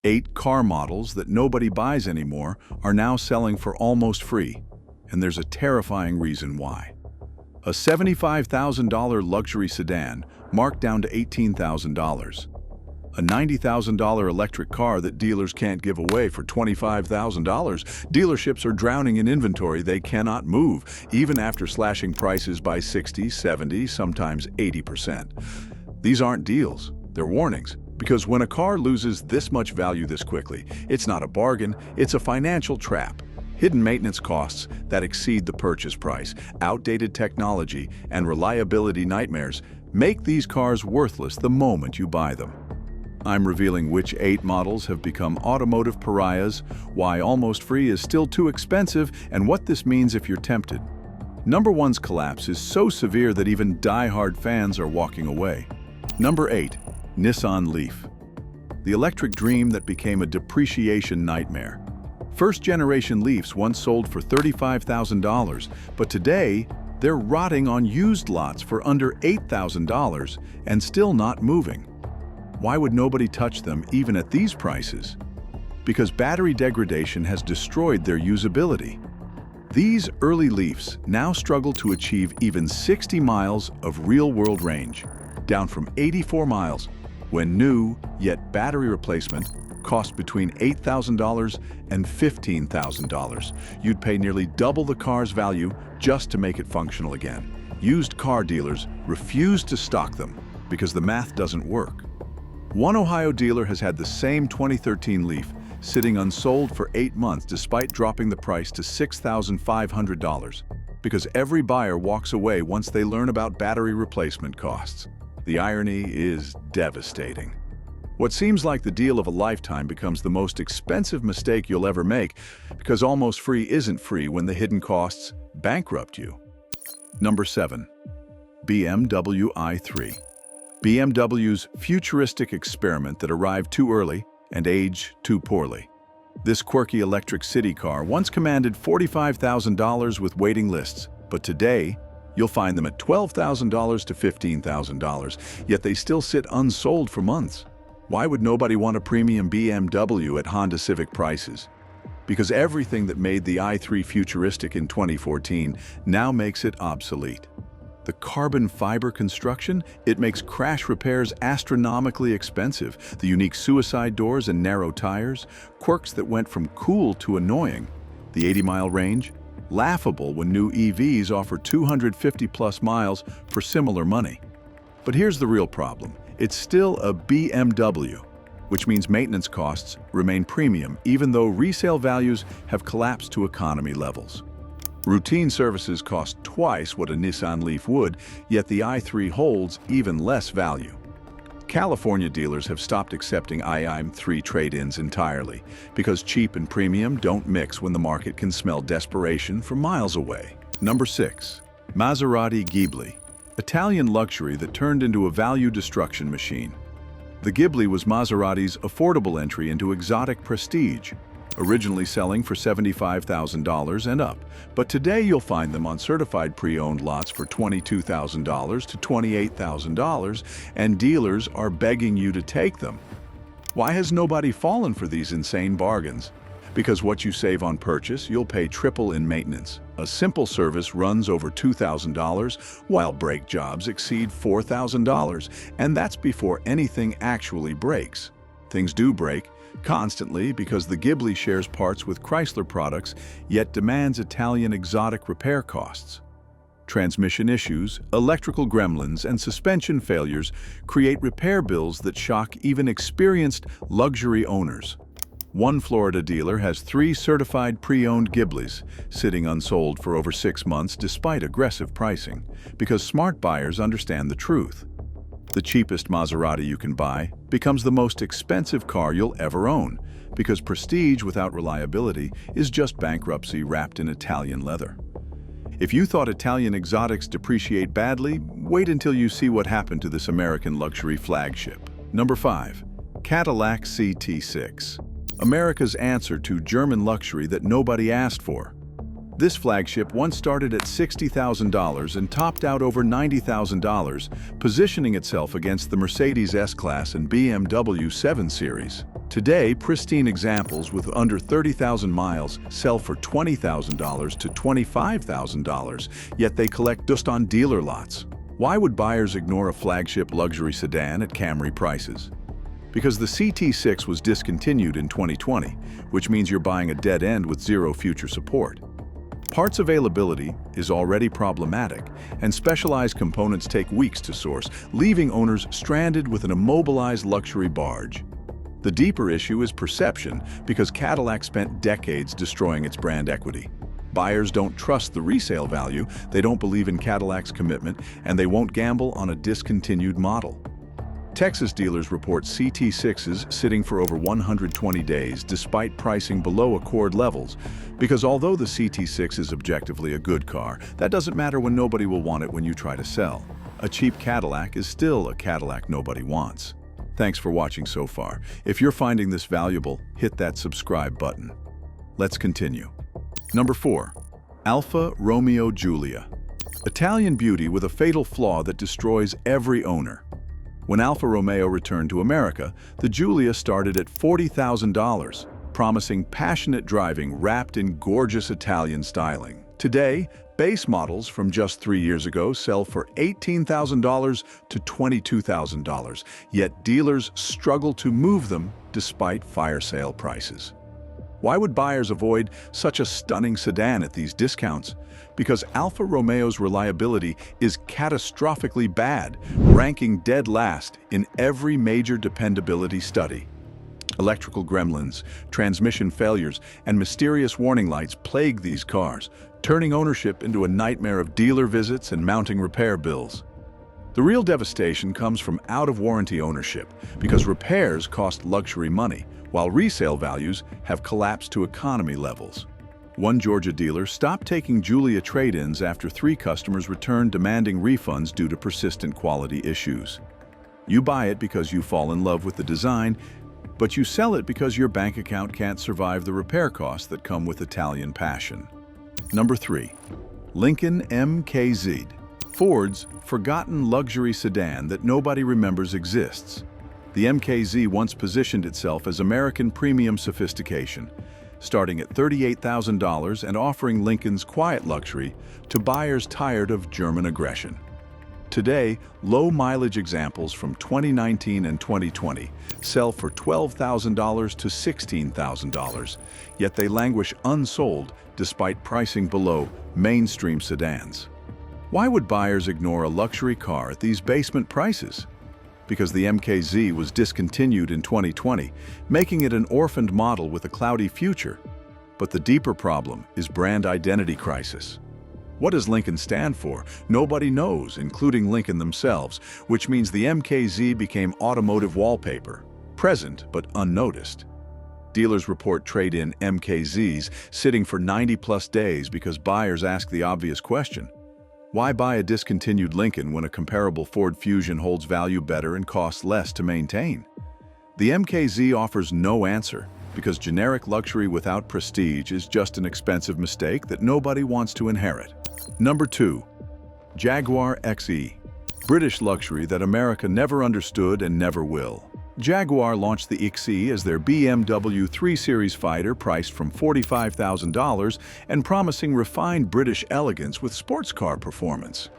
8 car models that nobody buys anymore are now selling for almost free, and there's a terrifying reason why. A $75,000 luxury sedan marked down to $18,000. A $90,000 electric car that dealers can't give away for $25,000. Dealerships are drowning in inventory they cannot move, even after slashing prices by 60, 70, sometimes 80%. These aren't deals, they're warnings. Because when a car loses this much value this quickly, it's not a bargain, it's a financial trap. Hidden maintenance costs that exceed the purchase price, outdated technology, and reliability nightmares make these cars worthless the moment you buy them. I'm revealing which 8 models have become automotive pariahs, why almost free is still too expensive, and what this means if you're tempted. Number 1's collapse is so severe that even die-hard fans are walking away. Number 8. Nissan Leaf. The electric dream that became a depreciation nightmare. First-generation Leafs once sold for $35,000, but today they're rotting on used lots for under $8,000 and still not moving. Why would nobody touch them even at these prices? Because battery degradation has destroyed their usability. These early Leafs now struggle to achieve even 60 miles of real-world range, down from 84 miles, when new, yet battery replacement cost between $8,000 and $15,000. You'd pay nearly double the car's value just to make it functional again. Used car dealers refuse to stock them because the math doesn't work. One Ohio dealer has had the same 2013 Leaf sitting unsold for 8 months despite dropping the price to $6,500 because every buyer walks away once they learn about battery replacement costs. The irony is devastating. What seems like the deal of a lifetime becomes the most expensive mistake you'll ever make because almost free isn't free when the hidden costs bankrupt you. Number 7. BMW i3. BMW's futuristic experiment that arrived too early and aged too poorly. This quirky electric city car once commanded $45,000 with waiting lists, but today you'll find them at $12,000 to $15,000, yet they still sit unsold for months. Why would nobody want a premium BMW at Honda Civic prices? Because everything that made the i3 futuristic in 2014 now makes it obsolete. The carbon fiber construction, it makes crash repairs astronomically expensive. The unique suicide doors and narrow tires, quirks that went from cool to annoying. The 80-mile range, laughable when new EVs offer 250-plus miles for similar money. But here's the real problem. It's still a BMW, which means maintenance costs remain premium even though resale values have collapsed to economy levels. Routine services cost twice what a Nissan Leaf would, yet the i3 holds even less value. California dealers have stopped accepting i3 trade-ins entirely because cheap and premium don't mix when the market can smell desperation from miles away. Number 6. Maserati Ghibli. Italian luxury that turned into a value destruction machine. The Ghibli was Maserati's affordable entry into exotic prestige, originally selling for $75,000 and up, but today you'll find them on certified pre-owned lots for $22,000 to $28,000, and dealers are begging you to take them. Why has nobody fallen for these insane bargains? Because what you save on purchase, you'll pay triple in maintenance. A simple service runs over $2,000, while brake jobs exceed $4,000, and that's before anything actually breaks. Things do break constantly because the Ghibli shares parts with Chrysler products, yet demands Italian exotic repair costs. Transmission issues, electrical gremlins, and suspension failures create repair bills that shock even experienced luxury owners. One Florida dealer has 3 certified pre-owned Ghiblis sitting unsold for over 6 months despite aggressive pricing, because smart buyers understand the truth. The cheapest Maserati you can buy becomes the most expensive car you'll ever own, because prestige without reliability is just bankruptcy wrapped in Italian leather. If you thought Italian exotics depreciate badly, wait until you see what happened to this American luxury flagship. Number 5. Cadillac CT6. America's answer to German luxury that nobody asked for. This flagship once started at $60,000 and topped out over $90,000, positioning itself against the Mercedes S-Class and BMW 7 Series. Today, pristine examples with under 30,000 miles sell for $20,000 to $25,000, yet they collect dust on dealer lots. Why would buyers ignore a flagship luxury sedan at Camry prices? Because the CT6 was discontinued in 2020, which means you're buying a dead end with zero future support. Parts availability is already problematic, and specialized components take weeks to source, leaving owners stranded with an immobilized luxury barge. The deeper issue is perception, because Cadillac spent decades destroying its brand equity. Buyers don't trust the resale value, they don't believe in Cadillac's commitment, and they won't gamble on a discontinued model. Texas dealers report CT6s sitting for over 120 days despite pricing below Accord levels, because although the CT6 is objectively a good car, that doesn't matter when nobody will want it when you try to sell. A cheap Cadillac is still a Cadillac nobody wants. Thanks for watching so far. If you're finding this valuable, hit that subscribe button. Let's continue. Number 4. Alfa Romeo Giulia. Italian beauty with a fatal flaw that destroys every owner. When Alfa Romeo returned to America, the Giulia started at $40,000, promising passionate driving wrapped in gorgeous Italian styling. Today, base models from just 3 years ago sell for $18,000 to $22,000, yet dealers struggle to move them despite fire sale prices. Why would buyers avoid such a stunning sedan at these discounts? Because Alfa Romeo's reliability is catastrophically bad, ranking dead last in every major dependability study. Electrical gremlins, transmission failures, and mysterious warning lights plague these cars, turning ownership into a nightmare of dealer visits and mounting repair bills. The real devastation comes from out-of-warranty ownership, because repairs cost luxury money, while resale values have collapsed to economy levels. One Georgia dealer stopped taking Giulia trade-ins after 3 customers returned demanding refunds due to persistent quality issues. You buy it because you fall in love with the design, but you sell it because your bank account can't survive the repair costs that come with Italian passion. Number 3. Lincoln MKZ. Ford's forgotten luxury sedan that nobody remembers exists. The MKZ once positioned itself as American premium sophistication, starting at $38,000 and offering Lincoln's quiet luxury to buyers tired of German aggression. Today, low-mileage examples from 2019 and 2020 sell for $12,000 to $16,000, yet they languish unsold despite pricing below mainstream sedans. Why would buyers ignore a luxury car at these basement prices? Because the MKZ was discontinued in 2020, making it an orphaned model with a cloudy future. But the deeper problem is brand identity crisis. What does Lincoln stand for? Nobody knows, including Lincoln themselves, which means the MKZ became automotive wallpaper, present but unnoticed. Dealers report trade-in MKZs sitting for 90-plus days because buyers ask the obvious question: why buy a discontinued Lincoln when a comparable Ford Fusion holds value better and costs less to maintain? The MKZ offers no answer, because generic luxury without prestige is just an expensive mistake that nobody wants to inherit. Number 2. Jaguar XE. British luxury that America never understood and never will. Jaguar launched the XE as their BMW 3 Series fighter priced from $45,000 and promising refined British elegance with sports car performance.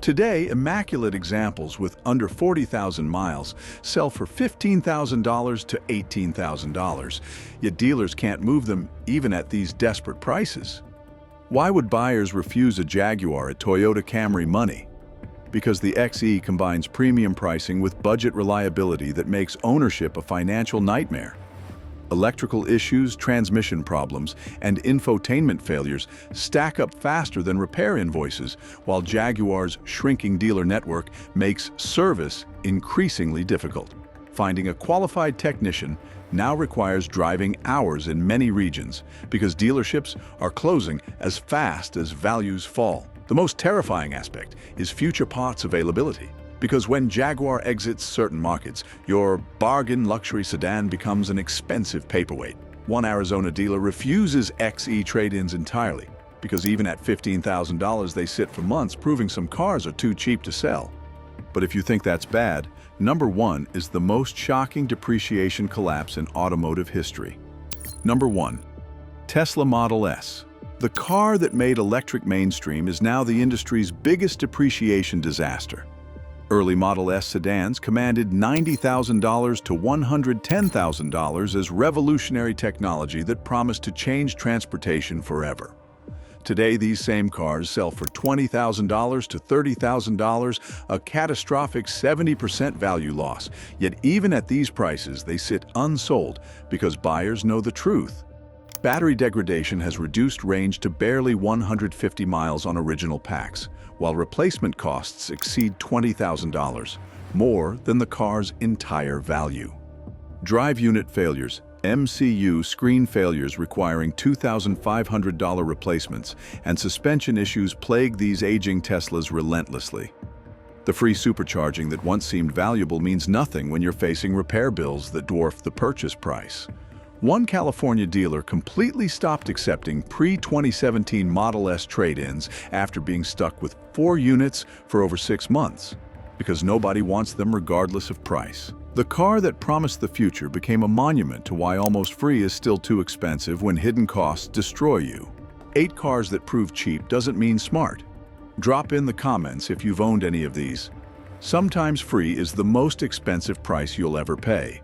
Today, immaculate examples with under 40,000 miles sell for $15,000 to $18,000, yet dealers can't move them even at these desperate prices. Why would buyers refuse a Jaguar at Toyota Camry money? Because the XE combines premium pricing with budget reliability that makes ownership a financial nightmare. Electrical issues, transmission problems, and infotainment failures stack up faster than repair invoices, while Jaguar's shrinking dealer network makes service increasingly difficult. Finding a qualified technician now requires driving hours in many regions because dealerships are closing as fast as values fall. The most terrifying aspect is future parts availability, because when Jaguar exits certain markets, your bargain luxury sedan becomes an expensive paperweight. One Arizona dealer refuses XE trade-ins entirely, because even at $15,000 they sit for months, proving some cars are too cheap to sell. But if you think that's bad, number 1 is the most shocking depreciation collapse in automotive history. Number 1. Tesla Model S. The car that made electric mainstream is now the industry's biggest depreciation disaster. Early Model S sedans commanded $90,000 to $110,000 as revolutionary technology that promised to change transportation forever. Today, these same cars sell for $20,000 to $30,000, a catastrophic 70% value loss. Yet even at these prices, they sit unsold because buyers know the truth. Battery degradation has reduced range to barely 150 miles on original packs, while replacement costs exceed $20,000, more than the car's entire value. Drive unit failures, MCU screen failures requiring $2,500 replacements, and suspension issues plague these aging Teslas relentlessly. The free supercharging that once seemed valuable means nothing when you're facing repair bills that dwarf the purchase price. One California dealer completely stopped accepting pre-2017 Model S trade-ins after being stuck with 4 units for over 6 months, because nobody wants them regardless of price. The car that promised the future became a monument to why almost free is still too expensive when hidden costs destroy you. 8 cars that prove cheap doesn't mean smart. Drop in the comments if you've owned any of these. Sometimes free is the most expensive price you'll ever pay.